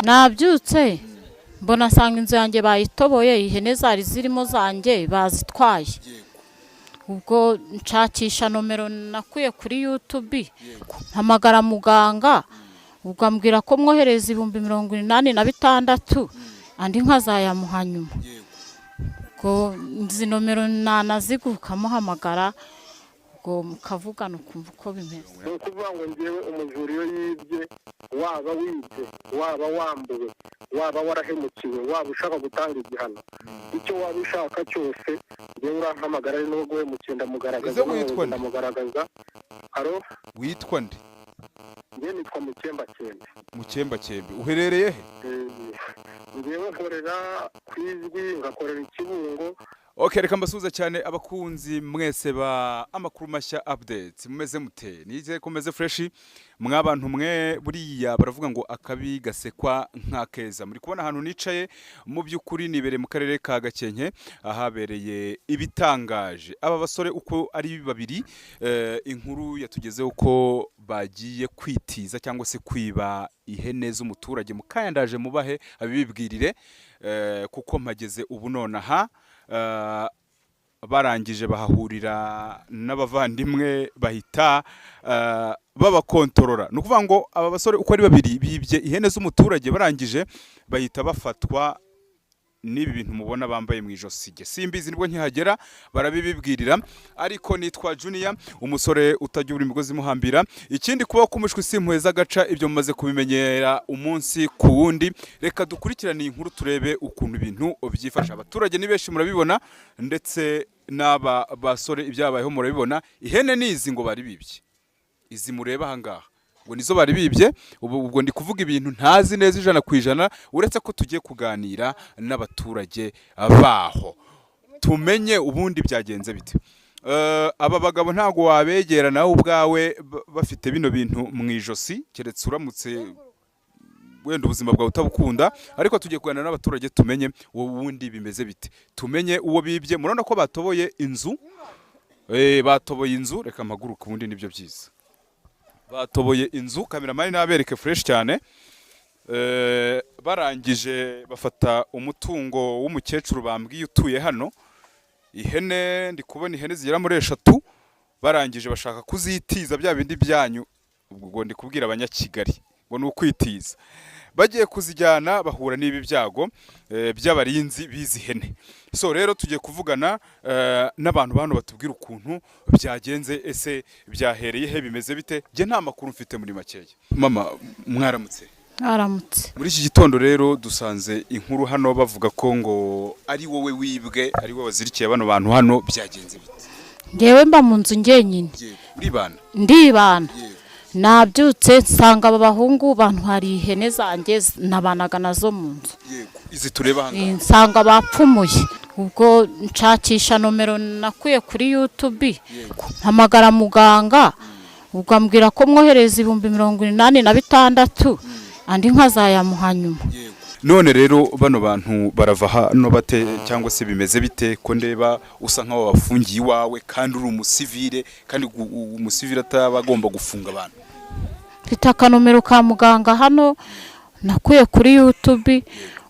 nabyutse mbona asanga inzu yanjye bayitoboye, ihene zari zirimo zanjye bazitwaye. Ubwo nshakisha nomero nakuye kuri YouTube, mpamagara muganga, ubwo ambwira ko mwohereza 86,000 andi nkazayamuha nyuma. Ubwo izi nomero nanaziguka muhamagara, ubwo mukavugana ukumva uko bimeze. Ni ukuvuga ngo ngewe umujura iyo yibye, waba wibye, waba wambuwe, waba warahemukiwe, waba ushaka gutanga igihano, icyo waba ushaka cyose ngewe urampamagara, ari n'ubwo guhemukiye ndamugaragaza. Haro, witwa nde? ngewe nitwa Mukembakembe. Uherereye he? ngewe nkorera kwizwi, ngakorera Ikibungo. Okay, reka mbasuhuza cyane abakunzi mwese ba amakuru mashya updates. Mumeze mute? Nize komeze fresh mwabantu mwe, buriya baravuga ngo akabi gasekwa nk'akeza. Muri kubona ahantu nicaye mu by'ukuri nibere mu karere ka Gakenke, ahabereye ibitangaje. Aba basore uko ari babiri, inkuru yatugezeho ko bagiye kwitiza cyangwa se kwiba ihene z'umuturage. Mukayandaje mubahe abibwirire, kuko mpageze ubu nonaha. Barangije bahahurira n'abavandimwe bahita babakontorora. Ni ukuvuga ngo aba basore uko ari babiri bibye ihene z'umuturage, barangije bahita bafatwa n'ibi bintu mubona bambaye mu ijosi. Simbizi nibwo nkihagera barabibibwirira, ariko nitwa Junior, umusore utajya uri imigozi muhambira. Ikindi kuba kumushwe simpuye z'agaca, ibyo mumaze kubimenyera umunsi ku wundi. Reka dukurikirane inkuru turebe ukuntu ibintu byifasha. Abaturage ni benshi murabibona, ndetse n'aba basore ibyabayeho murabibona. Ihene nizi ngo bari bibye, izi mureba ahangaha ngo nizo bari bibye. Ubwo ndi kuvuga ibintu ntazi neza 100%, uretse ko tugiye kuganira n'abaturage baho tumenye ubundi byagenze bite. Aba bagabo ntago wabegera nawe ubwawe bafite bino bintu mu ijosi, keretse uramutse wenda ubuzima bwawe utabukunda. Ariko tugiye kuganira n'abaturage tumenye ubundi bimeze bite, tumenye uwo bibye. Murabona ko batoboye inzu, batoboye inzu. Reka mpaguruka ubundi nibyo byiza. Batoboye inzu, kameramani nabereke fresh cyane. Barangije bafata umutungo w'umukecuru bambwiye utuye hano. Ihene ndi kubona ihene zigera muri 3, barangije bashaka kuzitiza bya bindi byanyu. Ubwo ndi kubwira abanyakigali ngo ni ukwitiza. Bagiye kuzijyana bahura n'ibi byago by'abarinzi bizi hene. So rero tugiye kuvugana n'abantu bano batubwira ukuntu byagenze, ese byahereye he, bimeze bite. Je nta makuru mfite muri makeya. Mama mwaramutse? Aramutse. Muri iki gitondo rero dusanze inkuru hano bavuga ko ngo ari wowe wibwe, ari wowe wazirikiye bano bantu hano. Byagenze bite? Ngewe mba mu nzu ngenyine. Uribana? Ndibana. Nabyutse nsanga aba bahungu bantu hari ihene zanjye nabanaga nazo mu nzu. Izi tureba hanga nsanga bapfumuye. Ubwo nshakisha nomero nakuye kuri YouTube, mpamagara muganga, ubwo ambwira ko mwohereza 86,000 andi nkazayamuha nyuma. None rero bano bantu barava hano bate, cyangwa se bimeze bite? Ko ndeba usa nkaho bafungiye iwawe kandi uri umusivile, kandi umusivile atabagomba gufunga abantu. Mfite akanomero ka muganga hano nakuye kuri YouTube.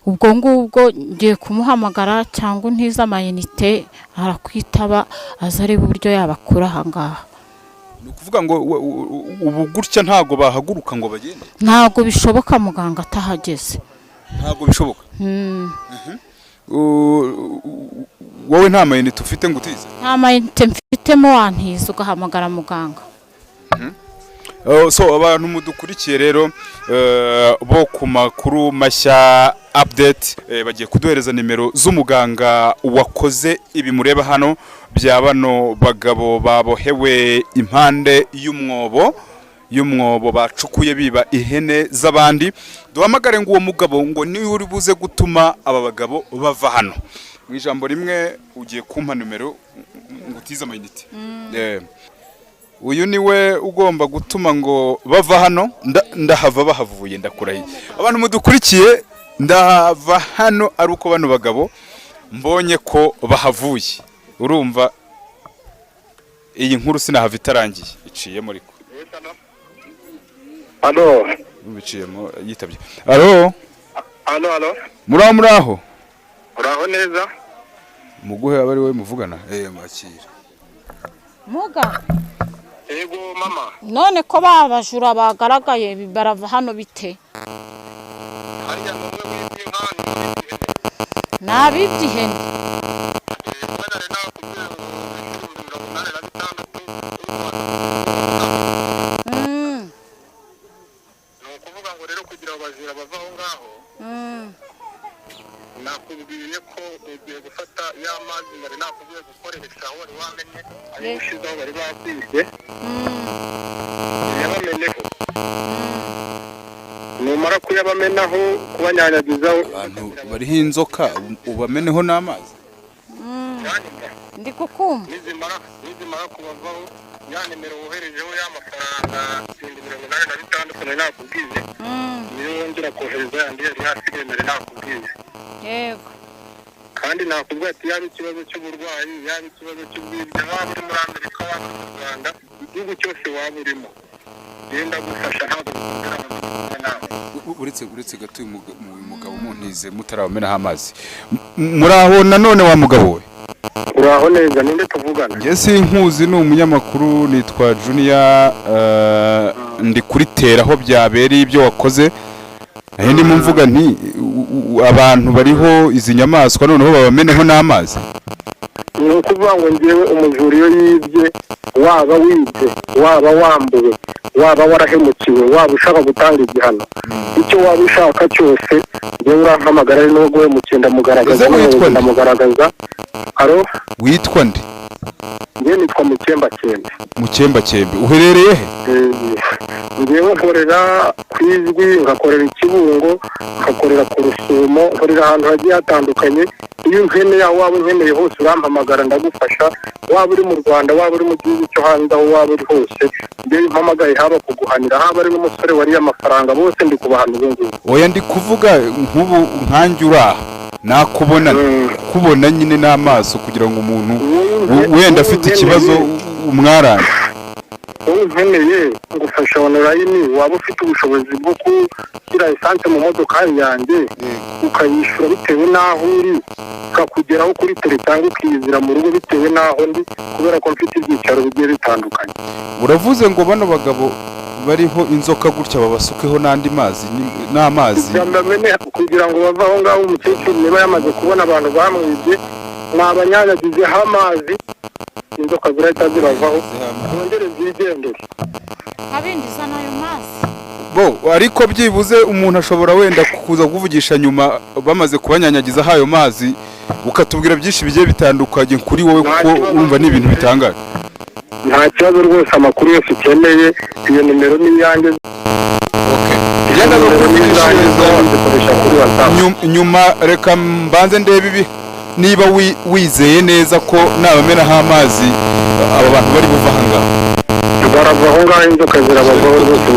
Ubwo ngubwo ngiye kumuhamagara, cyangwa ntiza amayinite arakwitaba azareba uburyo yabakura ahangaha. Ni ukuvuga ngo ubu gutya ntago bahaguruka ngo bagende? Ntago bishoboka muganga atahageze. Ntago bishoboka? Wowe nta mayinite ufite ngo utize? Nta mayinite mfitemo, wantiza ugahamagara muganga. So abantu mudukurikiye rero bo ku makuru mashya update, bagiye kuduhereza nimero z'umuganga wakoze ibi mureba hano bya bano bagabo babohewe impande y'umwobo bacukuye biba ihene z'abandi. Duhamagare ngo uwo mugabo ngo ni uri buze gutuma aba bagabo bava hano. Mu ijambo rimwe ugiye kumpa nimero ngo utiza amayinite. Uyu niwe ugomba gutuma ngo bava hano. Ndahava bahavuye, ndakurahiye. Abantu mudukurikiye, ndahava hano ari uko bano bagabo mbonye ko bahavuye. Urumva iyi nkuru sinahava itarangiye, iciyemo ariko. Alo. Biciyemo yitabye. Alo. halo. muraho Uraho neza? muguhe aba ari we muvugana mwakira muga Yego mama. none ko babajura bagaragaye barava hano bite Hariya numwe wibye nk'ahantu nabibye ihene ukuvuga ngo rero kugira ngo abajura bava aho ngaho nakubwiye ko ugiye gufata ya mazi bari nakubwiye gukoresha aho wari wamenye ayo ushize aho bari bakwibye yabameneho numara kuyabamenaho kubanyanyagizaho abantu bariho inzoka ubameneho n'amazi ndi kukumva nizimara kubavaho ya nimero woherejeho y'amafaranga 86 nakubwiye niyo wongera kohereza yandi yari hasigaye mbere nakubwiye yego kandi nakubwiye ati yaba ikibazo cy'uburwayi yaba ikibazo cy'ubwibye waba uri muri Amerika waba mu Rwanda igihugu cyose waba urimo genda gufasha ntabwo uretse gato uyu mugabo muntize mutarabamenaho amazi muraho nanone wa mugabo we uraho neza ninde tuvugana njye sinkuzi ni umunyamakuru nitwa Junior ndi kuri tera aho byabereye ibyo wakoze naho ndimo mvuga nti abantu bariho izi nyamaswa noneho babameneho n'amazi ni ukuvuga ngo ngewe umujura iyo yibye waba wibye waba wambuwe waba warahemukiwe waba ushaka gutanga igihano icyo waba ushaka cyose ngewe urampamagara ari n'ubwo wemukenda ndamugaragaza ndamugaragaza aro witwa nde ngewe nitwa Mukembakembe uherereye he ngewe nkorera ku Ijwi ngakorera Ikibungo ngakorera ku Rusumo nkorera ahantu hagiye hatandukanye iyo unkeneye aho waba unkeneye hose urampamagara ndagufasha waba uri mu Rwanda waba uri mu gihugu cyo hanze aho waba uri hose ngewe mpamagaye haba kuguhanira haba ari n'umusore wariye amafaranga bose ndi kubahana ubungubu oya ndi kuvuga nk'ubu nkanjye uraha kubona nyine n'amaso kugira ngo umuntu wenda afite ikibazo umwarane wowe unkeneye ngufasha online waba ufite ubushobozi bwo gushyira esanse mu modoka yanjye ukayishyura bitewe n'aho uri ukakugeraho kuri tele cyangwa ukiyizira mu rugo bitewe n'aho ndi kubera ko mfite ibyicaro bigiye bitandukanye uravuze ngo bano bagabo bariho inzoka gutya babasukeho n'andi mazi n'amazi kugira ngo bave aho ngaho umukecuru niba yamaze kubona abantu bamwibye nabanyanyagizeho amazi inzoka zirahita ziravaho zongere zigendere abinjiza n'ayo mazi bo ariko byibuze umuntu ashobora wenda kuza kuvugisha nyuma bamaze kubanyanyagizaho ayo mazi ukatubwira byinshi bigiye bitandukanye kuri wowe kuko urumva ni ibintu bitangaje nta kibazo rwose amakuru yose ukeneye iyo nimero ni iyanjye nyuma reka mbanze ndebe ibi niba wizeye neza ko nabamenaho amazi aba bantu bari buva aha ngaha barava aho ngaho inzoka zirabavaho rwose